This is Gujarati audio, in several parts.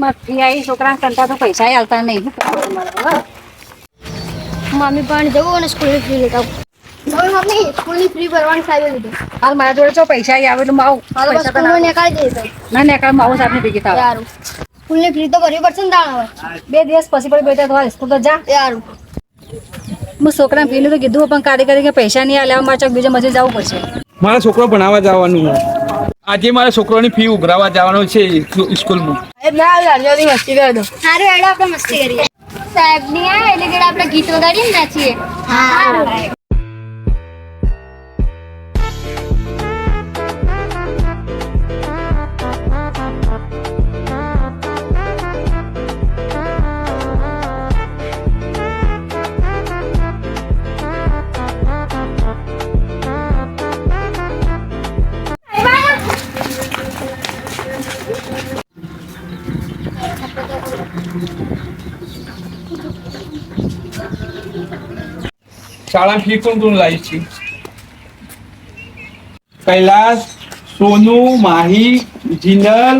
મસ્તી આવી છોકરા કરતા તો પૈસા આવતા નહીં. મમ્મી પણ જવું અને સ્કૂલની ફ્રી લેતા મમ્મી સ્કૂલની ફ્રી ભરવાની સારી લીધી. હાલ મારા જોડે જો પૈસા આવે તો માવું પૈસા તો નીકાળી દે ના નીકાળ માવું સાહેબ ભેગી થાવ. યારું સ્કૂલની ફ્રી તો ભરવી પડશે ને તાણ હવે 2 દિવસ પછી પણ બેટા તો સ્કૂલ તો જા. યારું હું છોકરાને ફીનું તો કીધું પણ કાઢી કે પૈસા નહીં આલે મારે ચોક બીજે મજે જવું પડશે. મારા છોકરો ભણાવવા જવાનું આજે મારા છોકરાની ફી ઉઘરાવવા જવાનો છે સ્કૂલમાં. મસ્તી કરી દો સારું હેડો આપણે મસ્તી કરીએ. સાહેબ ની આ એટલે કે આપણે ગીત વગાડીએ ને નાચીએ. હા શાળા ફી કોણ લાવી છે? કૈલાસ, સોનુ, માહી, જીનલ,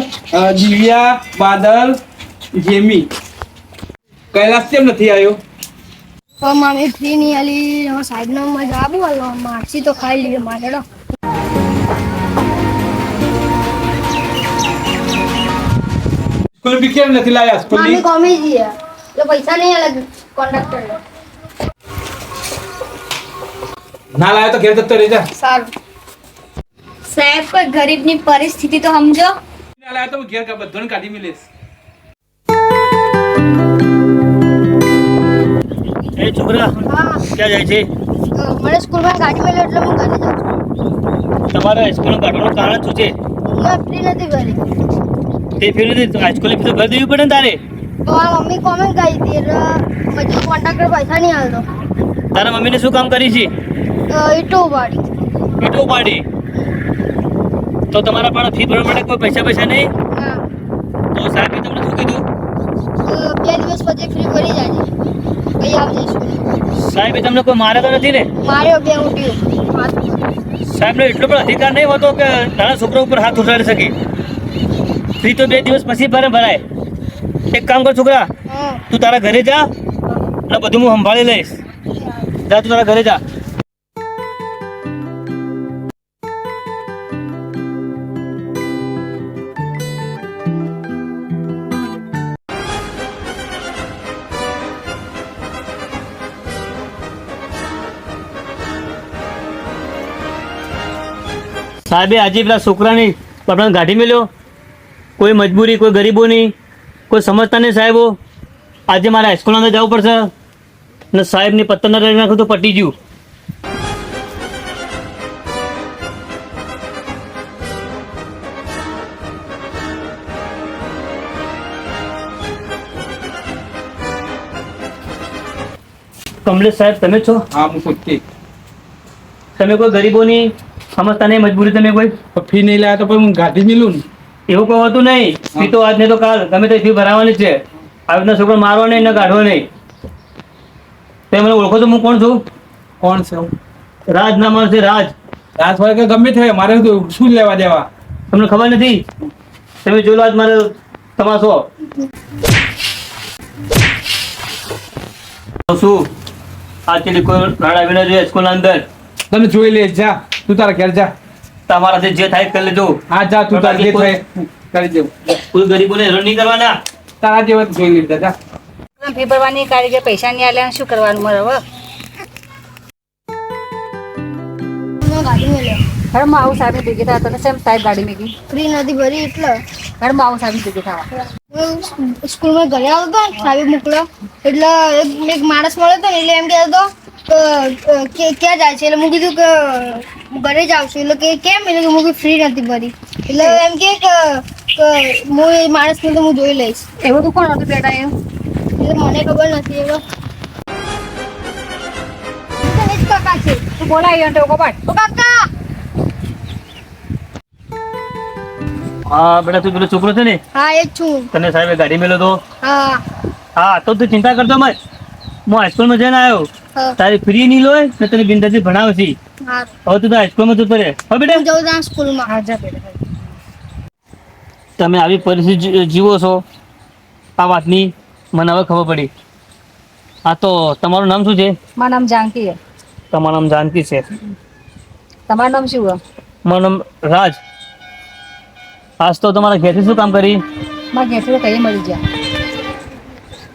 દિવ્યા, બાદલ, જેમી. કૈલાસ કેમ નથી આવ્યો? તો મમ્મી ફ્રી નહીં આલી સાહેબ નો મજા આવું હાલો મારસી તો ખાઈ લીધે મારેડો. સ્કૂલ ફી કેમ નથી લાવ્યા? મમ્મી કોમી જઈએ તો પૈસા નહીં અલગ કોન્ટ્રાક્ટર ના લાવ્યો તો ઘેર જતો રહી જા. સારું સાહેબ કોઈ ગરીબની પરિસ્થિતિ તો સમજો. ના લાવ્યો તો હું ઘેર બધાને કાઢી મિલીશ. એ છોકરા હા ક્યાં જાય છે? મને સ્કૂલમાં ગાડી મળ્યો એટલે હું ઘરે જાઉં છું. તમારા સ્કૂલનું કાઢવાનું કારણ શું છે? મેં ફ્રી નથી કરી. તે ફેર નથી હાઈસ્કૂલની ફી તો ભરી દેવી પડે ને તારે. તો આ મમ્મી કોમેન્ટ કરી હતી એટલે પછી કોન્ટ્રાક્ટર પૈસા નહીં આલતો. તારા મમ્મીને શું કામ કરી છે? ઈટો ઉપાડી. ઈટો ઉપાડી. તો તમારા પણ ફી ભરવા માટે કોઈ પૈસા નહીં? હા તો સાહેબે તમને શું કીધું? 2 દિવસ પછી ફ્રી ભરી જાય પછી આવી જઈશું. સાહેબે તમને કોઈ મારે તો નથી ને? માર્યો 2 ઉઠ્યું. સાહેબનો એટલો પણ અધિકાર નહીં હોતો કે નાના છોકરા ઉપર હાથ ઉઠાડી શકે. ફી તો 2 દિવસ પછી ભરાય. એક કામ કર છોકરા, તું તારા ઘરે જા અને બધું હું સંભાળી લઈશ. જા તું તારા ઘરે જા. સાહેબે આજે પેલા છોકરાની આપણે ગાડી મેલ્યો. કોઈ મજબૂરી, કોઈ ગરીબોની, કોઈ સમજતા નહીં સાહેબો. આજે મારે હાઈસ્કૂલમાં અંદર જવું પડશે અને સાહેબની પત્તર લઈ નાખું તો પટી ગયું. કમલેશ સાહેબ તમે છો? હા હું પોતે. તમે કોઈ ગરીબોની સમજતા નહીં, મજબૂરી તમે કોઈ ફી નહીં લાવ્યા તો પછી હું ગાડી મિલું ને. એવું કોઈ હોતું નહીં. ફી તો આજ નહીં તો કાલ ગમે તે ફી ભરાવાની જ છે. આવી રીતના છોકરો મારવા નહીં ને કાઢવો નહીં. તમે મને ઓળખો છો હું કોણ છું? કોણ છે હું? રાજ નામ છે. રાજ. રાત હોય કે ગમે તે મારે શું લેવા દેવા? તમને ખબર નથી? તમે જોઈ લો આજ મારે તમાશો. શું આજ પેલી કોઈ રાડ આવીને જોઈએ સ્કૂલના અંદર? તને જોઈ લે. જા તું તારા ઘેર જા. તમારાથી જે થાય કરી લેજો. હા જા તું તારા જે થાય કરી દેવું. કોઈ ગરીબોને હેરાન નહીં કરવાના. તારા જેવા જોઈ લીધા. જા ફી ભરવાની કાઢી પૈસા નહીં આલે શું કરવાનું મારે હવે? ગાડી મળ્યો હવે હું આવું સાહેબ ભેગી થવા. તને સેમ સાહેબ ગાડી મેકી ફ્રી નથી ભરી એટલે હવે હું આવું સાહેબ ભેગી થવા. સ્કૂલમાં ઘરે આવતો સાહેબ મોકલ્યો એટલે એક માણસ મળ્યો હતો ને એટલે એમ કહેતો કે ક્યાં જાય છે એટલે હું કીધું કે ઘરે જ આવશું એટલે કે કેમ એટલે હું ફ્રી નથી ભરી એટલે એમ કે હું એ માણસને તો હું જોઈ લઈશ. એવું તો કોણ હતું બેટા? એમ એટલે મને ખબર નથી એવો કાકા છે. તું બોલાય ટોકો પાડ. ઓ કાકા હા બેટા તું પેલો છોકરો છે ને? હા એ જ છું. તને સાહેબે ગાડી મેલ્યો તો? હા હા તો તું ચિંતા કરતો મત. હું હાઈસ્કૂલમાં જઈને આવ્યો. હા તારી ફ્રી નહીં લોય ને તને બિંદાસથી ભણાવે છે. હા હવે તું તો હાઈસ્કૂલમાં જતો રહે. હવે બેટા હું જાઉં ત્યાં સ્કૂલમાં. હા જા બેટા. તમે આવી પરિસ્થિતિ જીવો છો આ વાતની મને હવે ખબર પડી. હા તો તમારું નામ શું છે? મારું નામ જાનકી છે. તમારું નામ જાનકી છે. તમારું નામ શું છે? મારું નામ રાજ. આજ તો તમારા ઘેરથી શું કામ કરી? મારા ઘેરથી કઈ મળી ગયા.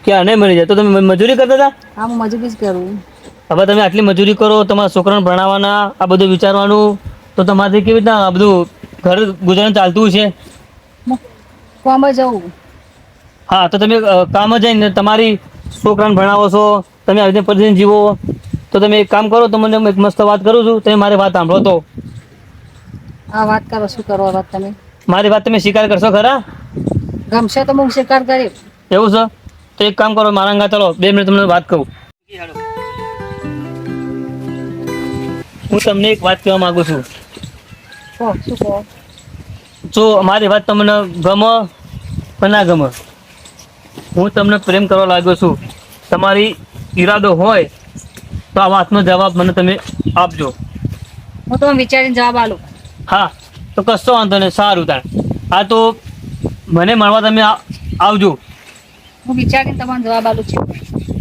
ક્યાં નહીં મળી જાય તો તમે મજૂરી કરતા હતા? હા, હું મજૂરી જ કરું. હવે તમે આટલી મજૂરી કરો, તમારા છોકરાને ભણાવવાના, આ બધું વિચારવાનું, તો તમારાથી કેવી રીતના આ બધું ઘર ગુજરાન ચાલતું છે? હું કોમાં જવું. હા તો તમે કામ જઈને તમારી છોકરાને ભણાવો છો, તમે આવી રીતે પરિસ્થિતિ જીવો, તો તમે એક કામ કરો, તો મને એક મસ્ત વાત કરું છું, તમે મારી વાત સાંભળો. તો આ વાત કરો, શું કરો આ વાત તમે? મારી વાત તમે સ્વીકાર કરશો ખરા? ગમશે તો હું સ્વીકાર કરીશ. એવું છે તો એક કામ કરો, મારા અંગા ચાલો, 2 મિનિટ તમને વાત કહું. હું તમને એક વાત કહેવા માંગુ છું. કહો, શું કહો? જો મારી વાત તમને ગમે કે ના ગમે, હું તમને પ્રેમ કરવા લાગ્યો છું. તમારી ઈરાદો હોય તો આ વાતનો જવાબ મને તમે આપજો. હું તમને વિચારીને જવાબ આલું. હા તો કશો વાંધો નહીં, સારું તાણ. હા તો મને મળવા તમે આવજો. હું વિચારીને તમારો જવાબ આલું છું.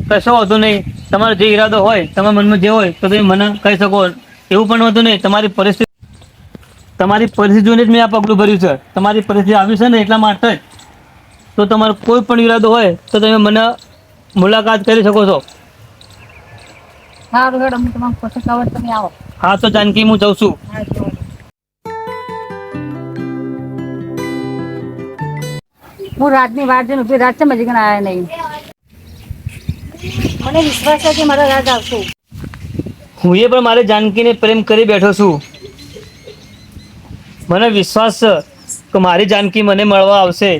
કશો વાંધો નહીં, તમારો જે ઈરાદો હોય, તમારા મનમાં જે હોય તો તમે મને કહી શકો. એવું પણ વાંધો નહીં, તમારી પરિસ્થિતિ જોઈને જ મેં આ પગલું ભર્યું છે. તમારી પરિસ્થિતિ આવી છે ને એટલા માટે જ. તો તમારો કોઈ પણ ઈરાદો હોય તો તમે મને મુલાકાત કરી શકો છો. સારું હેડ, હું તમારું પછી ખબર તમે આવો. હા તો જાનકી, હું જઉં છું. હા, જો. હું રાજની વાત જોઈને ઉભી, રાત છે મજી કણ આવ્યા નહીં. મને વિશ્વાસ છે કે મારો રાજ આવશે. હું એ પણ મારી જાનકીને પ્રેમ કરી બેઠો છું. મને વિશ્વાસ છે કે મારી જાનકી મને મળવા આવશે.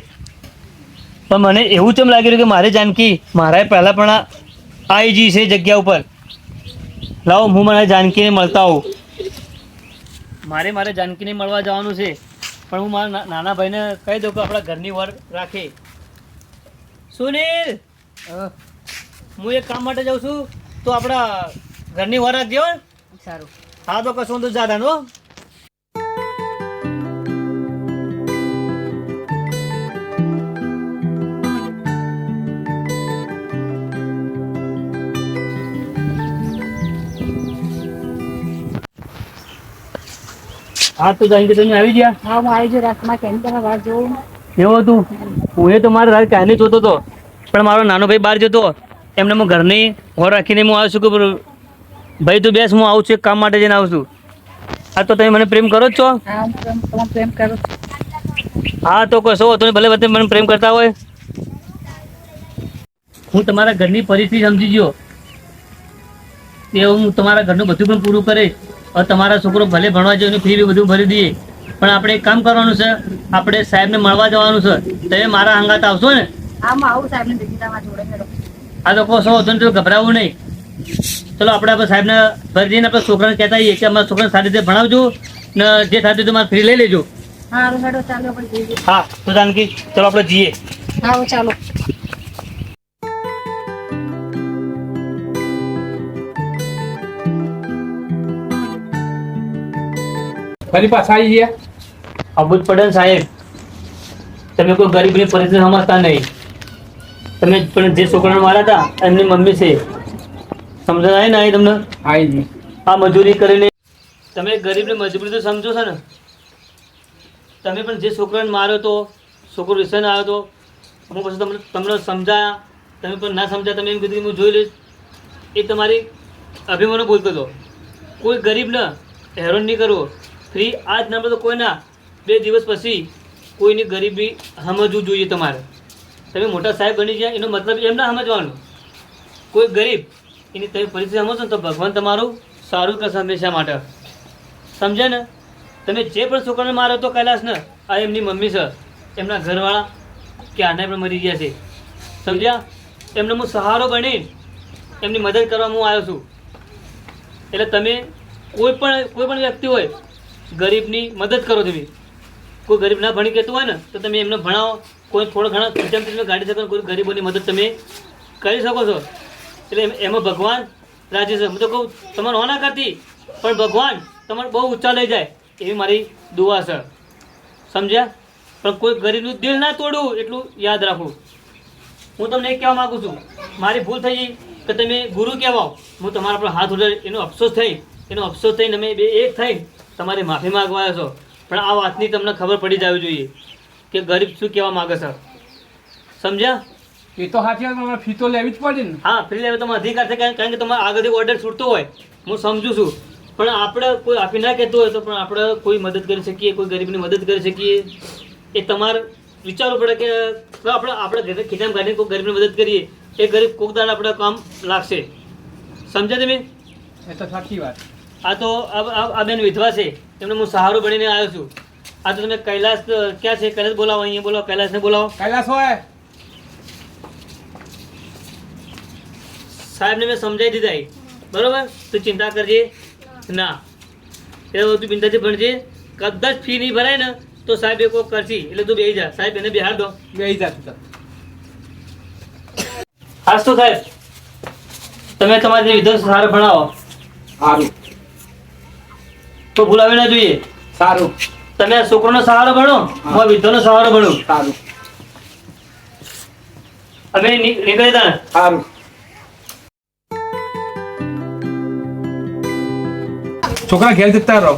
પણ મને એવું કેમ લાગી રહ્યું કે મારી જાનકી મારા પહેલાં પણ આવી ગઈ છે જગ્યા ઉપર. લાવો હું મારી જાનકીને મળતા આવું. મારે જાનકીને મળવા જવાનું છે, પણ હું મારા નાના ભાઈને કહી દઉં કે આપણા ઘરની વર રાખે. સુનિલ, હું એક કામ માટે જાઉં છું, તો આપણા ઘરની વર રાખજો. સારું. હા તો કશું તો જાતા નો. હા તો જાનકી, તમે આવી ગયા? હા, હું આવી છું. રાતમાં કેમ તમે વાત જોઉં. એવું હતું? હું એ તો મારે રાત ક્યાંની જોતો હતો, પણ મારો નાનો ભાઈ બહાર જતો, એમને હું ઘરની હોર રાખીને હું આવું છું કે ભાઈ તું બેસ, હું આવું છું, એક કામ માટે જઈને આવું છું. હા તો તમે મને પ્રેમ કરો જ છો? હા, હું તમને પ્રેમ કરું છું. હા તો કશો હતો, ભલે ભલે મને પ્રેમ કરતા હોય. હું તમારા ઘરની પરિસ્થિતિ સમજી ગયો. તે હું તમારા ઘરનું બધું પણ પૂરું કરીશ. હવે તમારા છોકરો ભલે ભણવા જાય, એની ફી બી બધું ભરી દઈએ. પણ આપણે એક કામ કરવાનું છે, આપણે સાહેબને મળવા જવાનું છે. તમે મારા હંગાત આવશો ને? હા, હું આવું સાહેબને ભેગી તમારા જોડે મેળો. હા તો કહો હતો ને, તો ગભરાવું નહીં. ચલો આપણે સાહેબને ભરી દઈને આપણે છોકરાને કહેતા આવીએ કે અમારા છોકરાને સારી રીતે ભણાવજો ને જે થતું તમારે ફ્રી લઈ લેજો. હા, હેડો, ચાલો આપણે જઈએ. હા તો જાનકી, ચલો આપણે જઈએ. હા, ચાલો. ફરી પાછા આવી ગયા. અબુજ પડે ને સાહેબ, તમે કોઈ ગરીબની પરિસ્થિતિ સમજતા નહીં. તમે પણ જે છોકરાને માર્યા હતા એમની મમ્મી છે, સમજાય ને? અહીં તમને આવી ગઈ. આ મજૂરી કરીને તમે ગરીબની મજબૂરી તો સમજો છો ને? તમે પણ જે છોકરાને માર્યો તો, છોકરો રિસન આવ્યો તો, હું પછી તમને સમજાયા, તમે પણ ના સમજાય. તમે એમ કીધું કે હું જોઈ લઈશ. એ તમારી અભિમાનો બોલતો હતો. કોઈ ગરીબને હેરાન નહીં કરવો. ફ્રી આજ ના તો કોઈ ના, 2 દિવસ પછી કોઈની ગરીબી સમજવું જોઈએ. તમારે તમે મોટા સાહેબ બની ગયા એનો મતલબ એમ ના સમજવાનું. કોઈ ગરીબ એની તમે પરિસ્થિતિ સમજો ને તો ભગવાન તમારું સારું કરશે હંમેશા માટે. સમજે ને? તમે જે પણ છોકરાને મારો તો કૈલાસને, આ એમની મમ્મી છે, એમના ઘરવાળા ક્યાંના પણ મરી ગયા છે. સમજ્યા? એમને હું સહારો બની એમની મદદ કરવા હું આવ્યો છું. એટલે તમે કોઈ પણ વ્યક્તિ હોય, ગરીબની મદદ કરો. તમે કોઈ ગરીબ ના ભણી કહેતું હોય ને તો તમે એમને ભણાવો. કોઈ થોડો ઘણા ખર્ચામાં તમે કાઢી શકો, કોઈ ગરીબોની મદદ તમે કરી શકો છો. એટલે એમાં ભગવાન રાજી છે. હું તો કહું તમારે હોના કરતી, પણ ભગવાન તમારે બહુ ઊંચા લઈ જાય એવી મારી દુઆ છે. સમજ્યા? પણ કોઈ ગરીબનું દિલ ના તોડવું એટલું યાદ રાખવું. હું તમને એક કહેવા માંગુ છું, મારી ભૂલ થઈ ગઈ કે તમે ગુરુ કહેવાઓ, હું તમારા પર હાથ ઉઠાડી એનો અફસોસ થઈને અમે બે એક થઈને તમારી માફી માંગવા આવ્યા છો. પણ આ વાતની તમને ખબર પડી જવી જોઈએ કે ગરીબ શું કહેવા માંગે છે. સમજ્યા? એ તો સાચી વાત, તમારે ફી તો લેવી જ પડે ને. હા, ફ્રી લેવા તમારો અધિકાર છે, કારણ કે તમારા આગળથી ઓર્ડર છૂટતો હોય, હું સમજુ છું. પણ આપણે કોઈ આપી ના કહેતું હોય તો પણ આપણે કોઈ મદદ કરી શકીએ, કોઈ ગરીબની મદદ કરી શકીએ, એ તમારે વિચારવું પડે કે આપણે ઘરે ખીચામાં કાઢીને કોઈ ગરીબની મદદ કરીએ, એ ગરીબ કોક દાડે આપણે કામ લાગશે. સમજ્યા તમે? એ તો સાચી વાત. આ તો આ બેન વિધવા છે, એમને હું સહારો બનીને આવ્યો છું. આ તો તમે કૈલાસ ક્યાં છે? કૈલાસ બોલાવો, અહીંયા બોલાવો, કૈલાસને બોલાવો. કૈલાસ હોય સાહેબને મેં સમજાવી દીધા, બરોબર? તું ચિંતા કરજે ના, એ તું બિંદાથી ભણજે. કદાચ ફી નહીં ભરાય ને તો સાહેબ એ કોઈ કરશે, એટલે તું બેસી જા. સાહેબ એને બેહાડ દો. બેસી જા. હાસ તો સાહેબ તમે તમારી વિધવા સહારો ભણાવો. સારું તો ભૂલાવી ના જોઈએ. સારું. તમે આ છોકરોનો સહારો ભણો, હું વિધવાનો સહારો ભણું. સારું. અમે નીકળી તા. સારું. છોકરા ઘેર જતા રહો.